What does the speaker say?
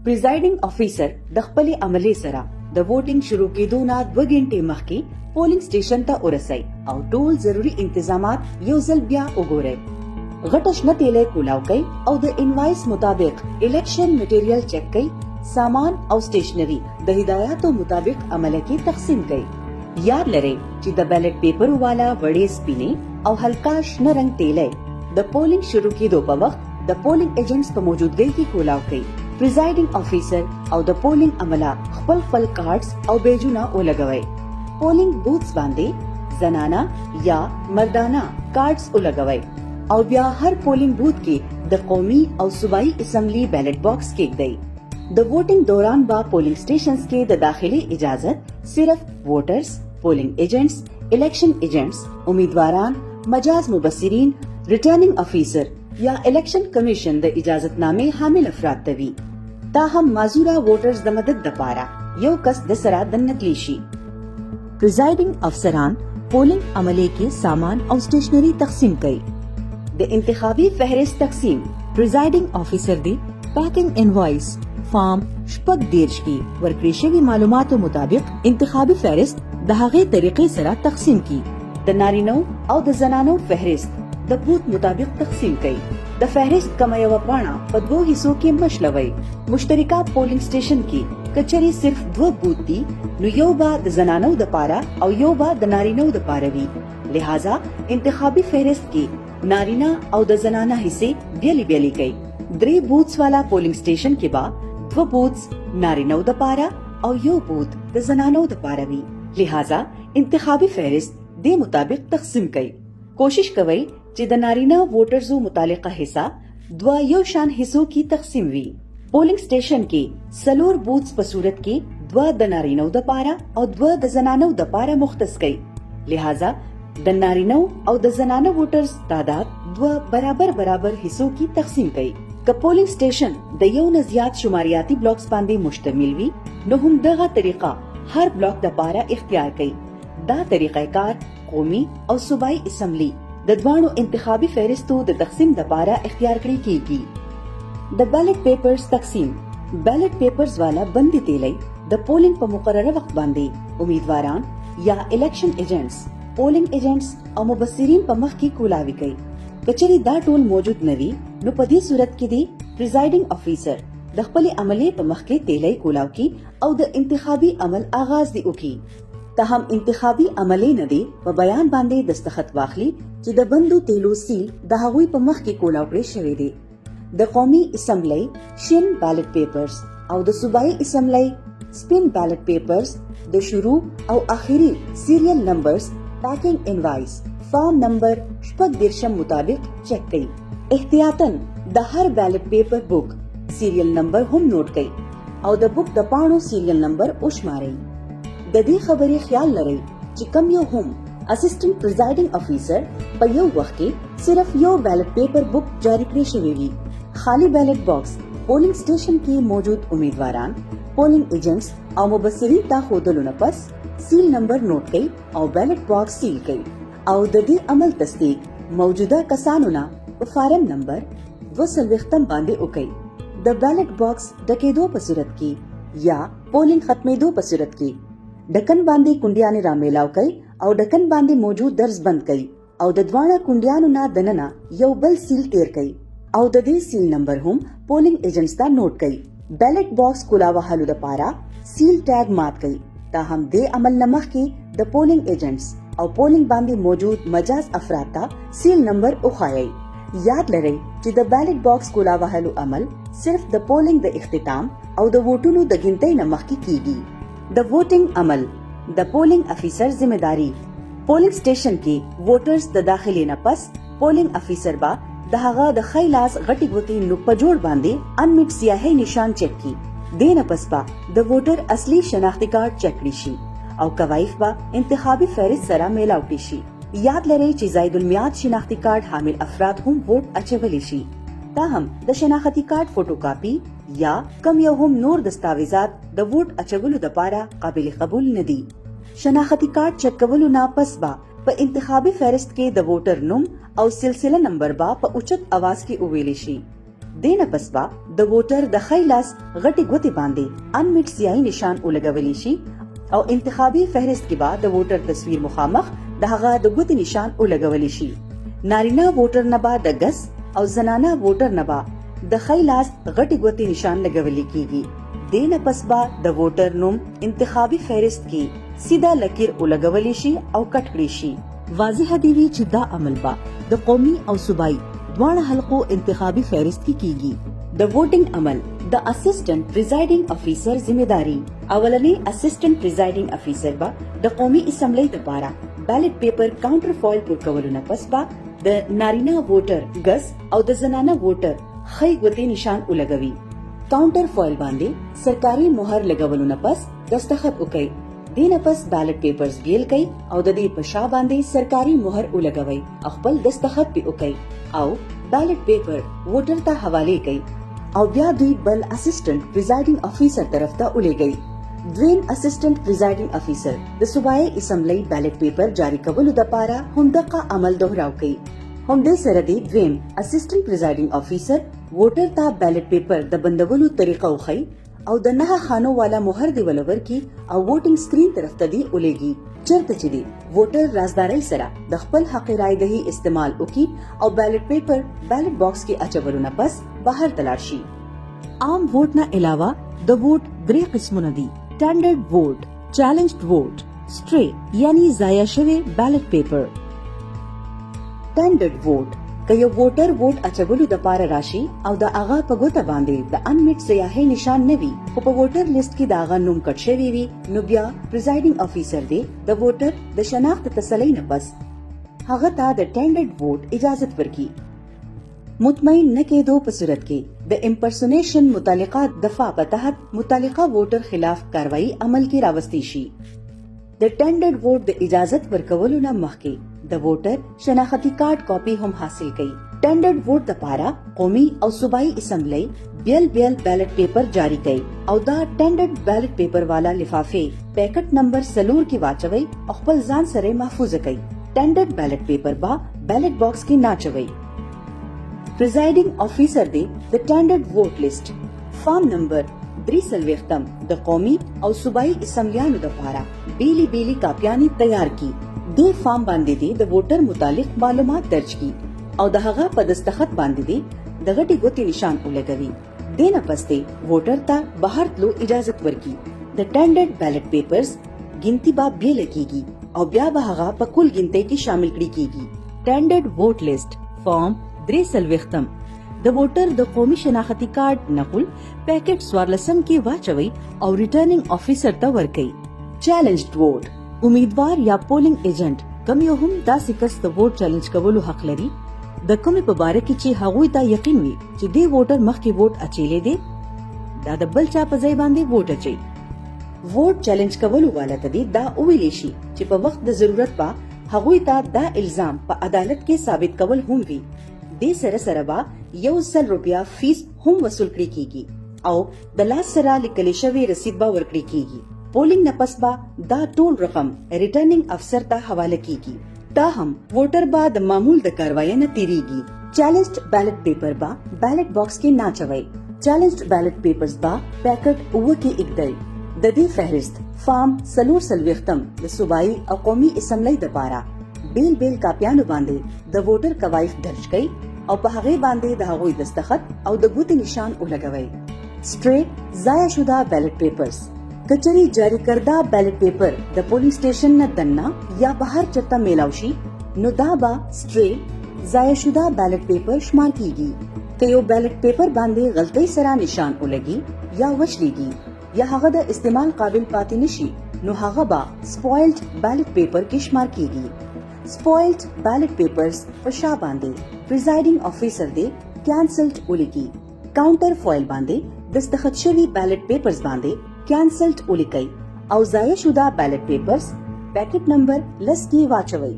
Presiding officer د خپل عملي سره د ووټینګ شروع کېدو نه 2 غنټې مخکې پولینګ سټیشن ته ورسئ او ټول ضروری انتظامات یو ځل بیا وګورئ. غټه شنه تیلې کولاو کوي او د انوایس مطابق الیکشن مټیریل چیک کوي. سامان او سټیشنری د هدایاتو مطابق عمله کې تقسیم کوي. یاد لرئ چې د بیلټ پیپر والا وړې سپینې او هلکا شنه رنگ تیلې د پولینګ شروع کېدو په وخت د پولینګ ایجنټس په موجودګۍ کې کولاو کوي. Presiding officer او د پولینګ عمله خپل کارډز او بیجونه ولګوي. پولینګ بوتس باندې زنانا یا مردانه کارډز ولګوي او بیا هر پولینګ بوت کې د قومي او صوبایي اسمبلی بیلټ باکس کېږدي. د ووټینګ دوران با پولینګ سټیشنز کې د داخلي اجازت صرف ووټرز، پولینګ ایجنټس، الیکشن ایجنټس، امیدواران، مجاز مبصرین، ریټرنینګ افیسر یا الیکشن کمیشن د اجازت نامې حامل افراد ته وي. تاهم معذوره ووټرز د مدد لپاره یو کس د سره د نقلی شي. پریزایډینګ افسران پولینګ عملې کې سامان او سټیشنری تقسیم کوي. د انتخابي فهرست تقسیم پریزایډینګ افیسر دی پیکینګ انوایس فارم شپږ دیرش کې ورکړې شوی معلوماتو مطابق انتخابي فهرست د هغې طریقې سره تقسیم کی. د نارینو او د زنانو فهرست د بوت مطابق تقسیم کړي. د فهرست کما یو پاڼه په دوه حصو کې مشلوي. مشترکه پولینګ سټیشن کې کچري صرف 2 بوت دي نو یو با د زنانو د پاره او یو با د نارینو د پاره وي. لہذا انتخابي فهرست کې نارینا او د زنانه حصے بیلی بیلی کوي. 3 بوتس والا پولینګ سټیشن کې با 2 بوتس نارینو د پاره او یو بوت د زنانو د پاره وي. لہذا انتخابي فهرست د مطابق تقسیم کوي. کوشش کوي چې د نارینه ووټرزو متعلقه حصہ 2 یو شان حصوں کی تقسیم وي. پولینګ سټیشن کې سلور بوتس په صورت کې 2 د نارینو د پاره او 2 د زنانو د پاره مختص کړي. لہذا د نارینو او د زنانو ووټرز تعداد 2 برابر حصوں کی تقسیم کړي. که پولینګ سټیشن د یو نه زیات شماریاتي بلاکس باندې مشتمل وي نو هم دغه طریقه هر بلاک د پاره اختیار کړي. دا طریقه کار قومي او صوبایي اسمبلی د دوانو انتخابي فهرستو د تقسیم د پاره اختیار کړی کیږي. د بیلټ پیپرز تقسیم بیلټ پیپرز والا بندي تیلي د پولینګ په مقرره وخت باندې امیدواران یا الیکشن ایجنټس، پولینګ ایجنټس او مبصرین په مخ کې کولاوي کوي. کچري دا ټول موجود نوي نو په دې صورت کې دی پریزایډینګ افیسر د خپل عملي په مخ کې تیلي کولاو کی او د انتخابي عمل آغاز دی وکي. تاهم انتخابي عملې نه دی په بیان باندې دستخط واخلي چې د بندو تیلو سیل د هغوی په مخ کې کولاو کړی شوی دی. د قومي اسمبلی شین بیلټ پیپرز او د صوبایي اسمبلی سپین بیلټ پیپرز د شروع او آخري سیریل نمبرز پیکینګ انوایس فارم نمبر 14 مطابق چیک کړئ. احتیاطاً د هر بیلټ پیپر بک سیریل نمبر هم نوٹ کړئ او د بک د پاڼو سیریل نمبر وشمارئ. د دې خبرې خیال لرئ چې کم یو هم اسسټنټ پریزایډینګ افیسر په یو وخت کې صرف یو بیلټ پیپر بک جاری کړی شوی وي. خالی بیلټ باکس پولینګ سټیشن کې موجود امیدواران، پولینګ ایجنټس او مبصرین ته ښودلو نه پس سیل نمبر نوٹ کړئ او بیلټ باکس سیل کړئ او د دې عمل تصدیق موجوده کسانو نه په فارم نمبر 240 باندې وکړئ. د بیلټ باکس ډکېدو په صورت کې یا پولینګ ختمېدو په صورت کې ډکن باندې کونډیانې را میلاو کړئ او ډکن باندې موجود درز بند کړئ او د دوانه کونډیانو نه دننه یو بل سیل تیر کړئ او د دې سیل نمبر هم پولینګ ایجنټس ته نوٹ کړئ. بیلټ باکس کولاوهلو لپاره سیل ټیګ مات کړئ. تاهم دې عمل نه مخکې د پولینګ ایجنټس او پولینګ باندې موجود مجاز افراد ته سیل نمبر وښایئ. یاد لرئ چې د بیلټ باکس کولاوهلو عمل صرف د پولینګ د اختتام او د ووټونو د ګنتۍ نه مخکې کیږي. د ووټینګ عمل د پولینګ افیسر ذمہداري. پولینګ سټیشن کې ووټرز د داخلي نه پس پولینګ افیسر با د هغه د خیلاس غټي ګوتې نوک په جوړ باندې انمیټ سیاهي نشان چیک کی. د نه پس با د ووټر اصلي شناختی کارت چیک کړي شي او کوایف با انتخابي فهرست سره میلاو کړي شي. یاد لرئ چې زائد المیعاد شناختی کارت حامل افراد هم ووټ اچولی شي. تاهم د شناختی کارت فوټوکاپي یا کم یو هم نور دستاویزات د ووټ اچولو لپاره قابل قبول نه دي. شناختی کارت چک کولو نه پس با په انتخابي فهرست کې د ووټر نوم او سلسله نمبر با په اوچت आवाज کې وویل شي. دینه پس با د ووټر د خیلاس غټي ګوتې باندې انمیټ سیاهي نشان ولګولی شي او انتخابي فهرست کې با د ووټر تصویر مخامخ د هغه د ګوتې نشان ولګولی شي. نارینه ووټر نه با د ګس او زنانه ووټر نه با د خیلاس غټي ګوتې نشان لګولی کیږي. دینه پس با د ووټر نوم انتخابي فهرست کې سیده لکیر ولګولی شي او کټ کړی شي. واضح دی وی چې دا عمل با د قومي او صوبایي دواړه حلقو انتخابي فهرست کې کیږي. د ووټینګ عمل د اسسټنټ پریزایډینګ افیسر ذمہداري. اولنی اسسټنټ پریزایډینګ افیسر با د قومي اسمبلی لپاره بیلټ پیپر کاونټر فوایل پر کولونه پس با د نارینه ووټر ګس او د زنانه ووټر خی ګوتې نشان ولګوي. کاونټر فوایل باندې سرکاري مهر لګولونه پس دستخط وکړي. دینه پس بیلټ پیپرز بیل کړي او د دې په شا باندې سرکاري مهر ولګوي. خپل دستخط په وکړي او بیلټ پیپر ووټر ته حواله کړي او بیا دوی بل اسسټنټ پریزایډینګ افیسر طرف ته ولېږي. دویم اسسټنټ پریزایډینګ افیسر د صوبایي اسمبلی بیلټ پیپر جاری کولو لپاره همدغه عمل دوهراو کوي. همدې سره دی دویم اسسټنټ پریزایډینګ افیسر ووټر ته بیلټ پیپر د بندولو طریقه وښيي او د نه خانو والا مهر دی ولور کی او ووټینګ سکرین طرف ته دی ولېږي. چرته چې دی ووټر رازداري سره د خپل حق رائے دهي استعمال وکي او بیلټ پیپر بیلټ باکس کې اچولونه پس بهر تلاړ شي. عام ووټ نه علاوه د ووټ درې قسمونه دي: سټانډرډ ووټ، چیلنجډ ووټ، سټری یعنی ضایع شوی بیلټ پیپر. سټانډرډ ووټ که یو ووټر ووټ اچولو د پاره راشي او د هغه په ګوته باندې د انمیټ سیاهي نشان نه وي خو په ووټر لیست کې د هغه نوم کټ شوی وي نو بیا پریزایډینګ افیسر دی د ووټر د شناخت تسلی نه پس هغه ته د سټانډرډ ووټ اجازه ورکړي. مطمئن نه کېدو په صورت کې د امپرسونیشن متعلقه دفعه په تحت متعلقه ووټر خلاف کاروایی عمل کې راوستي شي. د سټانډرډ ووټ د اجازه ورکولو نه مخکې د ووټر شناختی کارت کاپی هم حاصل کړي. سټانډرډ ووټ لپاره قومي او صوبایي اسمبلی بیل بیلټ پیپر جاری کړي او دا سټانډرډ بیلټ پیپر والا لفافه پیکټ نمبر سلور کې واچوي او خپل ځان سره محفوظ کړي. سټانډرډ بیلټ پیپر با بیلټ باکس کې ناچوي. پریزایډینګ افیسر دی د سټانډرډ ووټ لیست فارم نمبر 3 د قومي او صوبایي اسمبلیانو لپاره بیلی کاپیانی تیار کی. د فارم باندې دی د ووټر متعلق معلومات درج کی او د هغه په دستخط باندې دی د غټي ګوتې نشان ولګوي. دینه پسته ووټر ته بهر تلو اجازه ورکي. د سټانډرډ بیلټ پیپرز ګنتی با بیل کیږي او بیا به هغه په کل ګنتی کې شامل کړي کیږي. سټانډرډ ووټ لیست فارم 3 د ووټر د قومي شناختی کارت نقل پیکټ 14 کې واچوي او ریټرنینګ افیسر ته ورکړي. چیلنجډ ووټ امیدوار یا پولینګ ایجنټ کوم یو هم داسې کس د ووټ چیلنج کولو حق لري د کومې په باره کې چې هغوی ته یقین وي چې دی ووټر مخکې ووټ اچیلې دی دا د بل چا په ځای باندې ووټ اچي. ووټ چیلنج کولو والا ته دی دا ویلی شي چې په وخت د ضرورت با هغوی ته دا الزام په عدالت کې ثابت کول هم وي. دې سره سره با 100 روپیا فیس هم وصول کړي کیږي او د لاس سره لیکل شوی رسید با ورکړي کیږي. پولینګ نه پس با دا ټول رقم ریټرنینګ افسر ته حواله کیږي. تاهم ووټر با د معمول د کاروایی نه تیریږي. چیلنجډ بیلټ پیپر با بیلټ باکس کې ناچوي. چیلنجډ بیلټ پیپرز با پیکټ اوه کې اګدل. د دې فهرست فارم سلور سلوختم د صوبایي او قومي اسمبلی د پاره بیل کاپیانو باندې د ووټر کوایف درج کړي او په هغه باندې د هغوی دستخط او د ګوتې نشان ولګوي. سټری ضایع شوه بیلټ پیپرز کچری جاری کرده بیلټ پیپر د پولینګ سټیشن نه دننه یا بهر چرته میلاو شي نو دا با سټری ضایع شوه بیلټ پیپر شمار کیږي. که یو بیلټ پیپر باندې غلطۍ سره نشان ولګي یا وشلېږي یا هغه د استعمال قابل پاتې نشي نو هغه با سپویلډ بیلټ پیپر کې شمار کیږي. سپویلډ بیلټ پیپرز په شا باندې پریزایډینګ افیسر دی کینسلډ ولیکي. کاونټر فوایل باندې دستخط شوی بیلټ پیپرز باندې کینسلډ ولیکي او ضایع شوه بیلټ پیپرز پیکټ نمبر لس کې واچوي.